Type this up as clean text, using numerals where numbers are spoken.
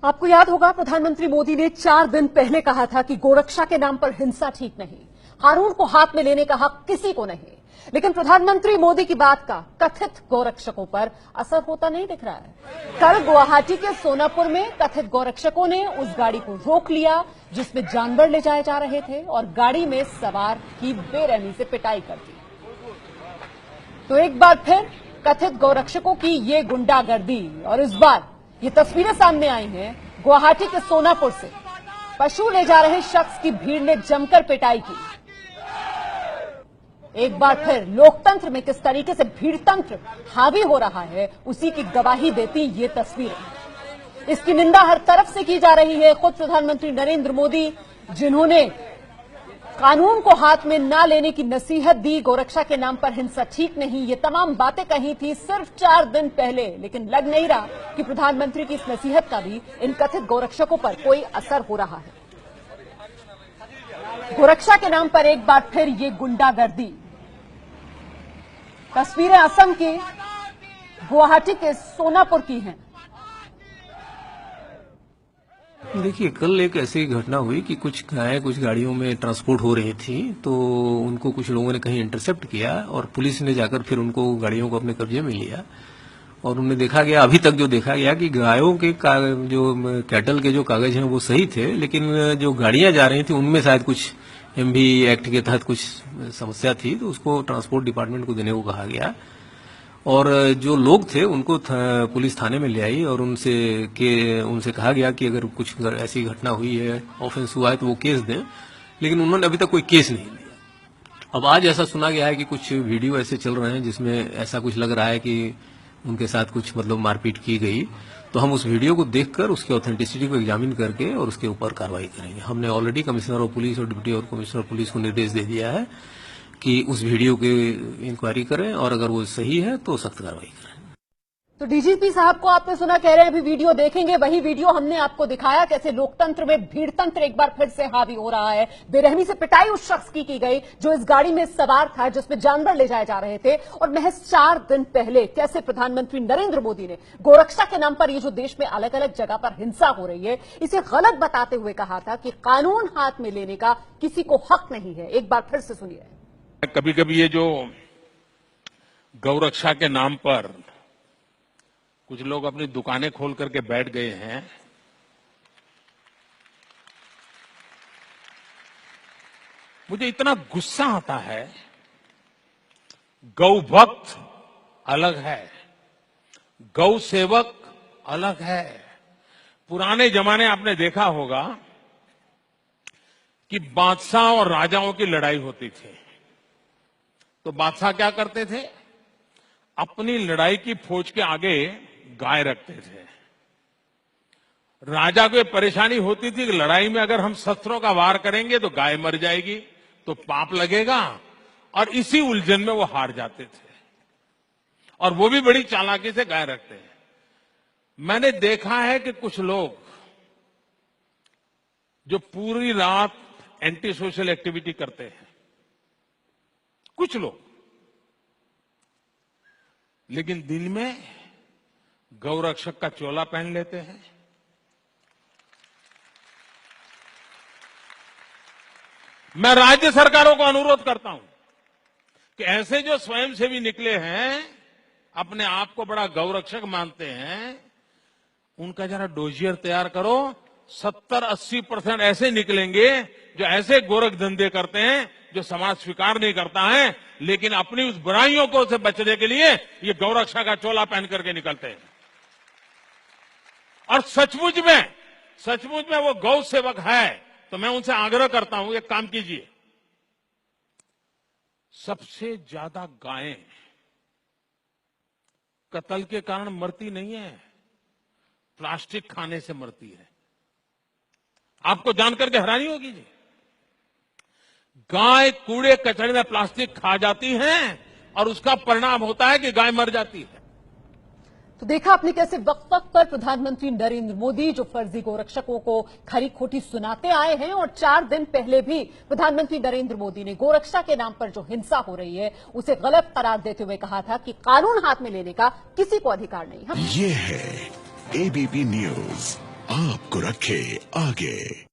आपको याद होगा प्रधानमंत्री मोदी ने 4 दिन पहले कहा था कि गोरक्षा के नाम पर हिंसा ठीक नहीं, कानून को हाथ में लेने का हक किसी को नहीं। लेकिन प्रधानमंत्री मोदी की बात का कथित गोरक्षकों पर असर होता नहीं दिख रहा है। कल गुवाहाटी के सोनापुर में कथित गोरक्षकों ने उस गाड़ी को रोक लिया जिसमें जानवर ले जाए जा रहे थे और गाड़ी में सवार की बेरहमी से पिटाई कर दी। तो एक बार फिर कथित गोरक्षकों की ये गुंडागर्दी, और इस बार ये तस्वीरें सामने आई हैं गुवाहाटी के सोनापुर से। पशु ले जा रहे शख्स की भीड़ ने जमकर पिटाई की। एक बार फिर लोकतंत्र में किस तरीके से भीड़तंत्र हावी हो रहा है, उसी की गवाही देती ये तस्वीरें। इसकी निंदा हर तरफ से की जा रही है। खुद प्रधानमंत्री नरेंद्र मोदी, जिन्होंने कानून को हाथ में ना लेने की नसीहत दी, गोरक्षा के नाम पर हिंसा ठीक नहीं, ये तमाम बातें कही थी सिर्फ 4 दिन पहले। लेकिन लग नहीं रहा कि प्रधानमंत्री की इस नसीहत का भी इन कथित गोरक्षकों पर कोई असर हो रहा है। गोरक्षा के नाम पर एक बार फिर ये गुंडागर्दी। तस्वीरें असम के गुवाहाटी के सोनापुर की हैं। देखिए, कल एक ऐसी घटना हुई कि कुछ गायें कुछ गाड़ियों में ट्रांसपोर्ट हो रही थी, तो उनको कुछ लोगों ने कहीं इंटरसेप्ट किया और पुलिस ने जाकर फिर उनको गाड़ियों को अपने कब्जे में लिया। और उन्हें देखा गया, अभी तक जो देखा गया कि गायों के जो कैटल के जो कागज हैं वो सही थे, लेकिन जो गाड़ियां जा रही थी उनमें शायद कुछ एमवी एक्ट के तहत कुछ समस्या थी, तो उसको ट्रांसपोर्ट डिपार्टमेंट को देने को कहा गया। और जो लोग थे उनको पुलिस थाने में ले आई और उनसे कहा गया कि अगर कुछ ऐसी घटना हुई है, ऑफेंस हुआ है, तो वो केस दें। लेकिन उन्होंने अभी तक कोई केस नहीं दिया। अब आज ऐसा सुना गया है कि कुछ वीडियो ऐसे चल रहे हैं जिसमें ऐसा कुछ लग रहा है कि उनके साथ कुछ मारपीट की गई। तो हम उस वीडियो को देखकर उसकी ऑथेंटिसिटी को एग्जामिन करके और उसके ऊपर कार्रवाई करेंगे। हमने ऑलरेडी कमिश्नर ऑफ पुलिस और डिप्टी और कमिश्नर ऑफ पुलिस को निर्देश दे दिया है कि उस वीडियो की इंक्वायरी करें और अगर वो सही है तो सख्त कार्रवाई करें। तो डीजीपी साहब को आपने सुना, कह रहे हैं अभी वीडियो देखेंगे। वही वीडियो हमने आपको दिखाया कैसे लोकतंत्र में भीड़तंत्र एक बार फिर से हावी हो रहा है। बेरहमी से पिटाई उस शख्स की गई जो इस गाड़ी में सवार था जिसमें जानवर ले जाए जा रहे थे। और महज 4 दिन पहले कैसे प्रधानमंत्री नरेंद्र मोदी ने गोरक्षा के नाम पर ये जो देश में अलग अलग जगह पर हिंसा हो रही है, इसे गलत बताते हुए कहा था कि कानून हाथ में लेने का किसी को हक नहीं है। एक बार फिर से सुनिए। कभी कभी ये जो गौरक्षा के नाम पर कुछ लोग अपनी दुकानें खोल करके बैठ गए हैं, मुझे इतना गुस्सा आता है। गौ भक्त अलग है, गौ सेवक अलग है। पुराने जमाने आपने देखा होगा कि बादशाह और राजाओं की लड़ाई होती थी, तो बादशाह क्या करते थे, अपनी लड़ाई की फौज के आगे गाय रखते थे। राजा को परेशानी होती थी कि लड़ाई में अगर हम शस्त्रों का वार करेंगे तो गाय मर जाएगी, तो पाप लगेगा, और इसी उलझन में वो हार जाते थे। और वो भी बड़ी चालाकी से गाय रखते हैं। मैंने देखा है कि कुछ लोग जो पूरी रात एंटी सोशल एक्टिविटी करते हैं, कुछ लोग, लेकिन दिन में गौरक्षक का चोला पहन लेते हैं। मैं राज्य सरकारों को अनुरोध करता हूं कि ऐसे जो स्वयंसेवी निकले हैं, अपने आप को बड़ा गौरक्षक मानते हैं, उनका जरा डोजियर तैयार करो। 70-80% ऐसे निकलेंगे जो ऐसे गोरख धंधे करते हैं जो समाज स्वीकार नहीं करता है, लेकिन अपनी उस बुराइयों को से बचने के लिए ये गौरक्षा का चोला पहन करके निकलते हैं। और सचमुच में वो गौ सेवक है, तो मैं उनसे आग्रह करता हूं, एक काम कीजिए। सबसे ज्यादा गायें कत्ल के कारण मरती नहीं है, प्लास्टिक खाने से मरती है। आपको जानकर के हैरानी होगी जी, गाय कूड़े कचरे में प्लास्टिक खा जाती है और उसका परिणाम होता है कि गाय मर जाती है। तो देखा आपने कैसे वक्त वक्त पर प्रधानमंत्री नरेंद्र मोदी जो फर्जी गोरक्षकों को खरी खोटी सुनाते आए हैं, और 4 दिन पहले भी प्रधानमंत्री नरेंद्र मोदी ने गोरक्षा के नाम पर जो हिंसा हो रही है उसे गलत करार देते हुए कहा था कि कानून हाथ में लेने का किसी को अधिकार नहीं है। ये है एबीपी न्यूज, आपको रखे आगे।